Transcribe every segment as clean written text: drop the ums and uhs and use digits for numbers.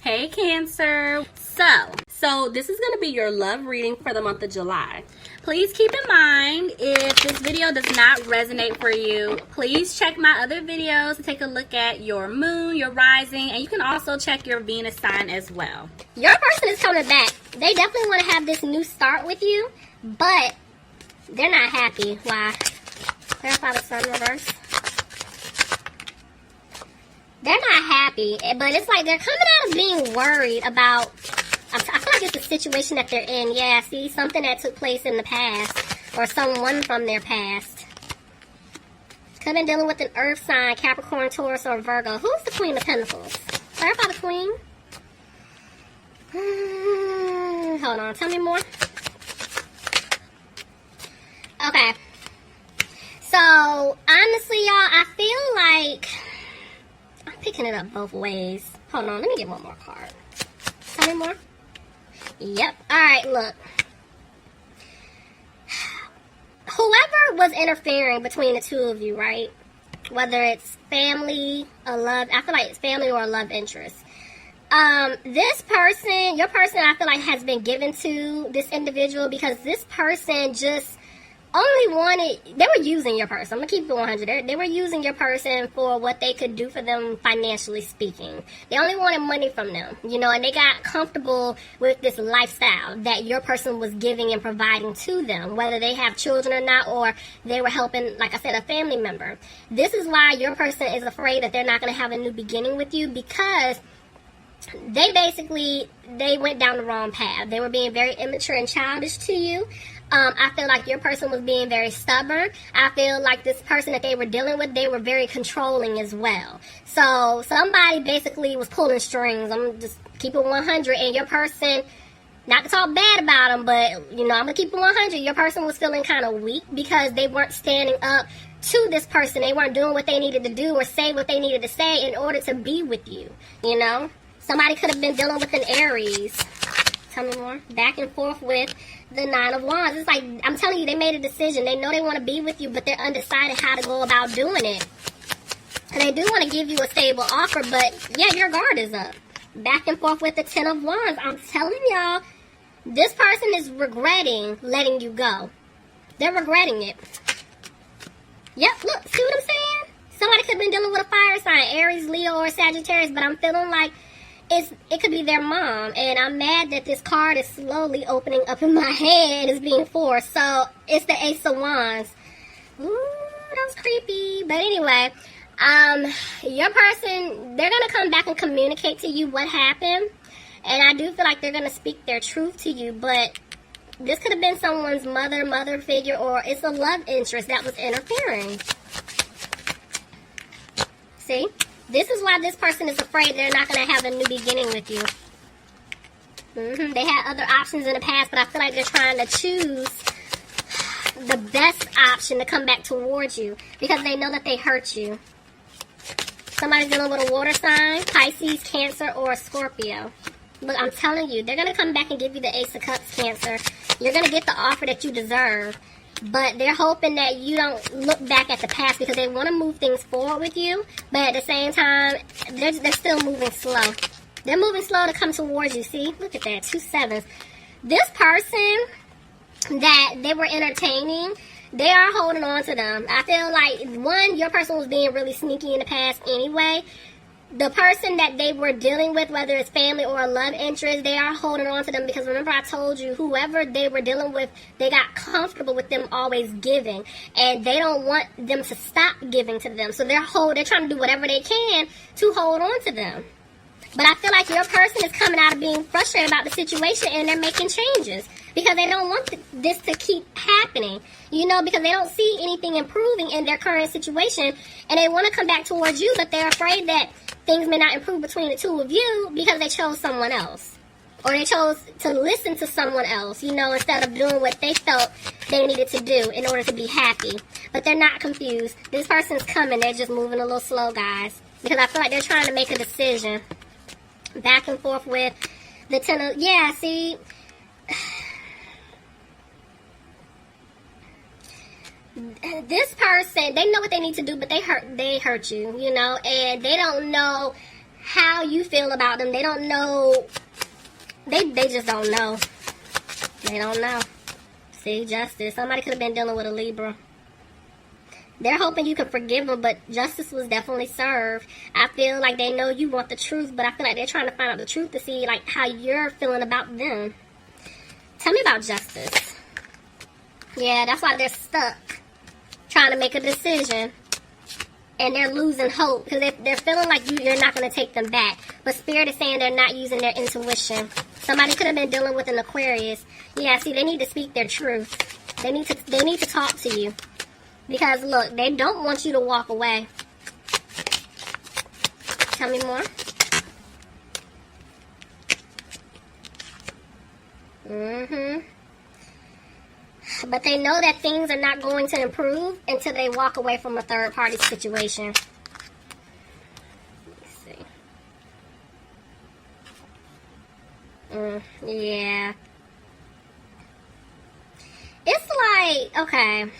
Hey Cancer. So this is going to be your love reading for the month of July. Please keep in mind, if this video does not resonate for you, please check my other videos to take a look at your moon, your rising, and you can also check your Venus sign as well. Your person is coming back. They definitely want to have this new start with you, but they're not happy. Why? Clarify the sun reverse. They're not happy, but it's like they're coming out of being worried about, I feel like it's the situation that they're in. Yeah, see, something that took place in the past, or someone from their past. Could have been dealing with an earth sign, Capricorn, Taurus, or Virgo. Who's the Queen of Pentacles? Clarify the Queen. Hold on, tell me more. Okay. So, honestly, y'all, I feel like I'm picking it up both ways. Hold on, let me get one more card. Tell me more. Yep. Alright, look. Whoever was interfering between the two of you, right? Whether it's family, a love, I feel like it's family or a love interest. This person, your person, I feel like has been given to this individual because this person just only wanted, they were using your person. I'm going to keep it 100. They were using your person for what they could do for them financially speaking. They only wanted money from them, you know, and they got comfortable with this lifestyle that your person was giving and providing to them, whether they have children or not, or they were helping, like I said, a family member. This is why your person is afraid that they're not going to have a new beginning with you, because they went down the wrong path. They were being very immature and childish to you. I feel like your person was being very stubborn. I feel like this person that they were dealing with, they were very controlling as well. So somebody basically was pulling strings. I'm just keep it 100. And your person, not to talk bad about them, but, you know, I'm going to keep it 100. Your person was feeling kind of weak because they weren't standing up to this person. They weren't doing what they needed to do or say what they needed to say in order to be with you, you know? Somebody could have been dealing with an Aries. Tell me more. Back and forth with the Nine of Wands. It's like, I'm telling you, they made a decision. They know they want to be with you, but they're undecided how to go about doing it. And they do want to give you a stable offer, but yeah, your guard is up. Back and forth with the Ten of Wands. I'm telling y'all, this person is regretting letting you go. They're regretting it. Yep, look, see what I'm saying? Somebody could have been dealing with a fire sign, Aries, Leo, or Sagittarius, but I'm feeling like it could be their mom, and I'm mad that this card is slowly opening up in my hand and is being forced. So it's the Ace of Wands. Ooh, that was creepy. But anyway, your person, they're gonna come back and communicate to you what happened, and I do feel like they're gonna speak their truth to you. But this could have been someone's mother figure, or it's a love interest that was interfering. See? This is why this person is afraid they're not going to have a new beginning with you. They had other options in the past, but I feel like they're trying to choose the best option to come back towards you because they know that they hurt you. Somebody's dealing with a water sign, Pisces, Cancer, or Scorpio. Look, I'm telling you, they're going to come back and give you the Ace of Cups, Cancer. You're going to get the offer that you deserve. But they're hoping that you don't look back at the past because they want to move things forward with you. But at the same time, they're still moving slow. They're moving slow to come towards you. See? Look at that. 2 sevens. This person that they were entertaining, they are holding on to them. I feel like, one, your person was being really sneaky in the past anyway. The person that they were dealing with, whether it's family or a love interest, they are holding on to them because remember I told you, whoever they were dealing with, they got comfortable with them always giving, and they don't want them to stop giving to them. So they're trying to do whatever they can to hold on to them. But I feel like your person is coming out of being frustrated about the situation, and they're making changes because they don't want this to keep happening, you know, because they don't see anything improving in their current situation, and they want to come back towards you, but they're afraid that things may not improve between the two of you because they chose someone else. Or they chose to listen to someone else, you know, instead of doing what they felt they needed to do in order to be happy. But they're not confused. This person's coming. They're just moving a little slow, guys. Because I feel like they're trying to make a decision. Back and forth with the Ten of... Yeah, see... This person, they know what they need to do, but they hurt you, you know, and they don't know how you feel about them. They don't know. They just don't know. They don't know. See, justice. Somebody could have been dealing with a Libra. They're hoping you can forgive them, but justice was definitely served. I feel like they know you want the truth, but I feel like they're trying to find out the truth to see like how you're feeling about them. Tell me about justice. Yeah, that's why they're stuck trying to make a decision. And they're losing hope because they're feeling like you're not going to take them back. But Spirit is saying they're not using their intuition. Somebody could have been dealing with an Aquarius. Yeah, see, they need to speak their truth. They need to talk to you. Because, look, they don't want you to walk away. Tell me more. But they know that things are not going to improve until they walk away from a third-party situation. Let's see. Yeah. It's like, okay.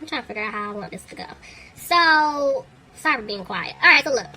I'm trying to figure out how I want this to go. So, sorry for being quiet. Alright, so look.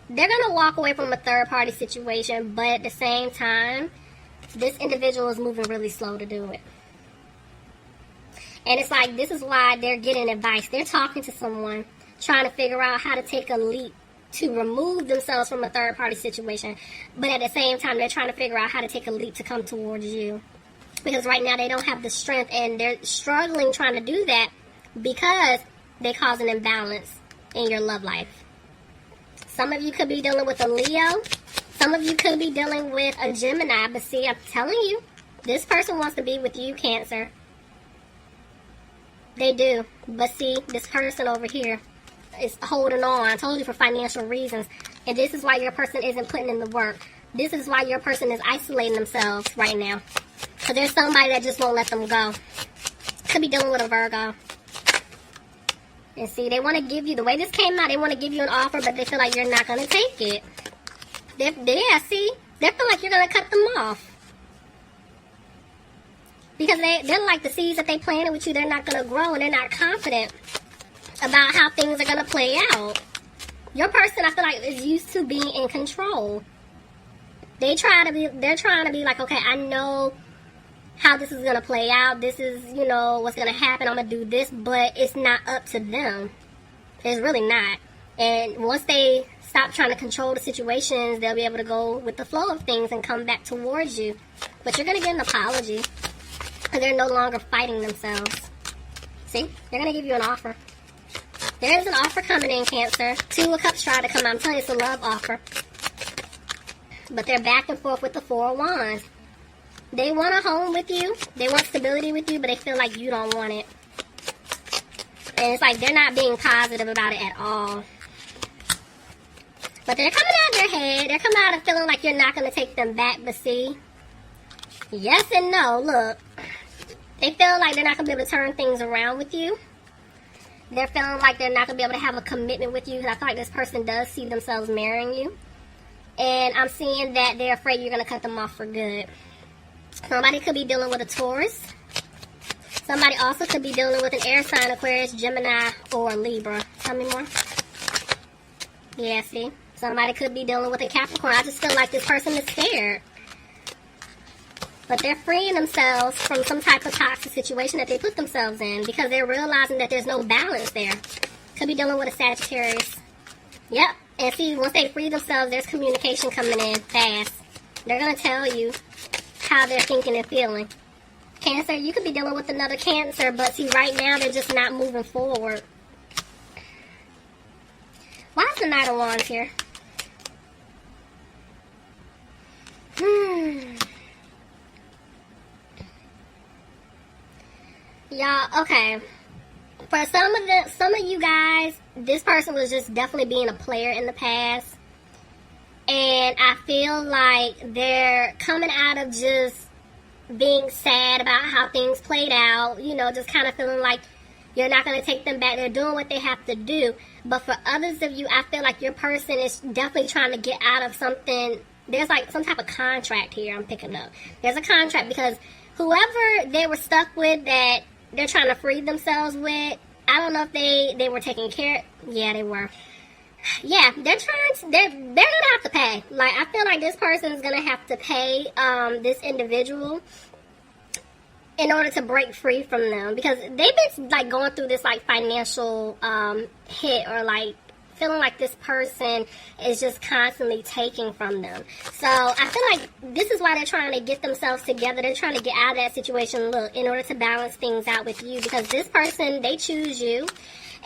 They're going to walk away from a third-party situation, but at the same time, this individual is moving really slow to do it. And it's like, this is why they're getting advice. They're talking to someone, trying to figure out how to take a leap to remove themselves from a third-party situation. But at the same time, they're trying to figure out how to take a leap to come towards you. Because right now, they don't have the strength, and they're struggling trying to do that because they cause an imbalance in your love life. Some of you could be dealing with a Leo. Some of you could be dealing with a Gemini. But see, I'm telling you, this person wants to be with you, Cancer. They do. But see, this person over here is holding on. I told you, for financial reasons. And this is why your person isn't putting in the work. This is why your person is isolating themselves right now. Because there's somebody that just won't let them go. Could be dealing with a Virgo. And see, they want to give you, the way this came out, they want to give you an offer, but they feel like you're not going to take it. Yeah, see? They feel like you're going to cut them off. Because they're like the seeds that they planted with you, they're not going to grow, and they're not confident about how things are going to play out. Your person, I feel like, is used to being in control. They're trying to be like, okay, I know how this is going to play out. This is, what's going to happen. I'm going to do this, but it's not up to them. It's really not. And once they stop trying to control the situations, they'll be able to go with the flow of things and come back towards you. But you're going to get an apology because they're no longer fighting themselves. See? They're going to give you an offer. There is an offer coming in, Cancer. 2 of Cups try to come out. I'm telling you, it's a love offer. But they're back and forth with the 4 of Wands. They want a home with you. They want stability with you, but they feel like you don't want it. And it's like they're not being positive about it at all. But they're coming out of their head. They're coming out of feeling like you're not going to take them back. But see, yes and no. Look, they feel like they're not going to be able to turn things around with you. They're feeling like they're not going to be able to have a commitment with you. Because I feel like this person does see themselves marrying you. And I'm seeing that they're afraid you're going to cut them off for good. Somebody could be dealing with a Taurus. Somebody also could be dealing with an air sign, Aquarius, Gemini, or Libra. Tell me more. Yeah, see? Somebody could be dealing with a Capricorn. I just feel like this person is scared. But they're freeing themselves from some type of toxic situation that they put themselves in because they're realizing that there's no balance there. Could be dealing with a Sagittarius. Yep. And see, once they free themselves, there's communication coming in fast. They're going to tell you how they're thinking and feeling. Cancer, you could be dealing with another Cancer, but see, right now, they're just not moving forward. Why is the Knight of Wands here? Y'all, okay. For some of you guys, this person was just definitely being a player in the past. And I feel like they're coming out of just being sad about how things played out. Just kind of feeling like you're not going to take them back. They're doing what they have to do. But for others of you, I feel like your person is definitely trying to get out of something. There's like some type of contract here I'm picking up. There's a contract because whoever they were stuck with that they're trying to free themselves with, I don't know if they were taking care. Yeah, they were. yeah, they're gonna have to pay. Like, I feel like this person is gonna have to pay this individual in order to break free from them, because they've been like going through this like financial hit, or like feeling like this person is just constantly taking from them. So I feel like this is why they're trying to get themselves together. They're trying to get out of that situation, look, in order to balance things out with you, because this person, they choose you.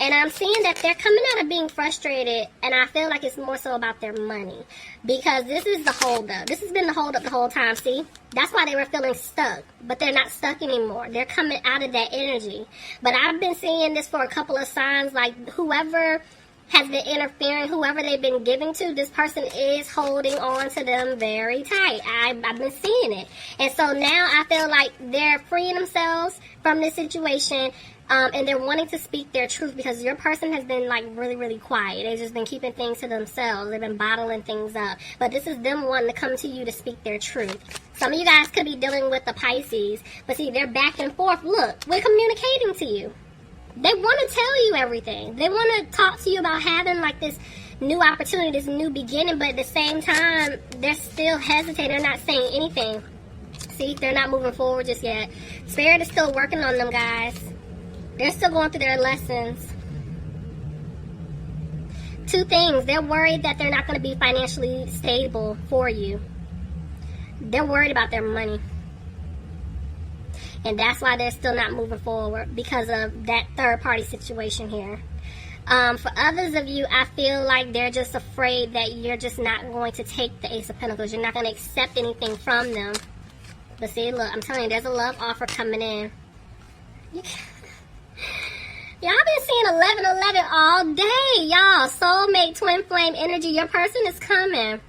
And I'm seeing that they're coming out of being frustrated, and I feel like it's more so about their money. Because this is the holdup. This has been the holdup the whole time, see? That's why they were feeling stuck. But they're not stuck anymore. They're coming out of that energy. But I've been seeing this for a couple of signs, like whoever has been interfering, whoever they've been giving to, this person is holding on to them very tight. I've been seeing it. And so now I feel like they're freeing themselves from this situation. And they're wanting to speak their truth, because your person has been like really, really quiet. They've just been keeping things to themselves. They've been bottling things up. But this is them wanting to come to you to speak their truth. Some of you guys could be dealing with the Pisces, but see, they're back and forth. Look, we're communicating to you. They want to tell you everything. They want to talk to you about having like this new opportunity, this new beginning, but at the same time, they're still hesitating. They're not saying anything. See, they're not moving forward just yet. Spirit is still working on them, guys. They're still going through their lessons. Two things. They're worried that they're not going to be financially stable for you. They're worried about their money. And that's why they're still not moving forward, because of that third party situation here. For others of you, I feel like they're just afraid that you're just not going to take the Ace of Pentacles. You're not going to accept anything from them. But see, look, I'm telling you, there's a love offer coming in. Y'all been seeing 1111 all day, y'all. Soulmate, twin flame energy. Your person is coming.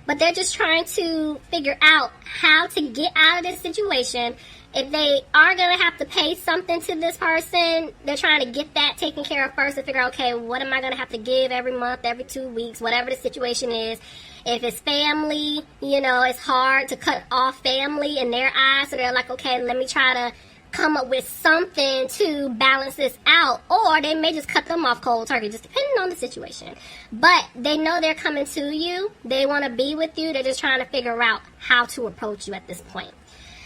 But they're just trying to figure out how to get out of this situation. If they are going to have to pay something to this person, they're trying to get that taken care of first and figure out, okay, what am I going to have to give every month, every 2 weeks, whatever the situation is. If it's family, you know, it's hard to cut off family in their eyes. So they're like, okay, let me try to come up with something to balance this out. Or they may just cut them off cold turkey, just depending on the situation. But they know they're coming to you. They want to be with you. They're just trying to figure out how to approach you at this point.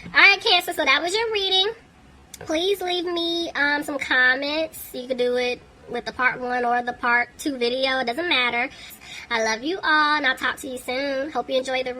Alright, Cancer, so that was your reading. Please leave me some comments. You can do it with the part 1 or the part 2 video. It doesn't matter. I love you all, and I'll talk to you soon. Hope you enjoy the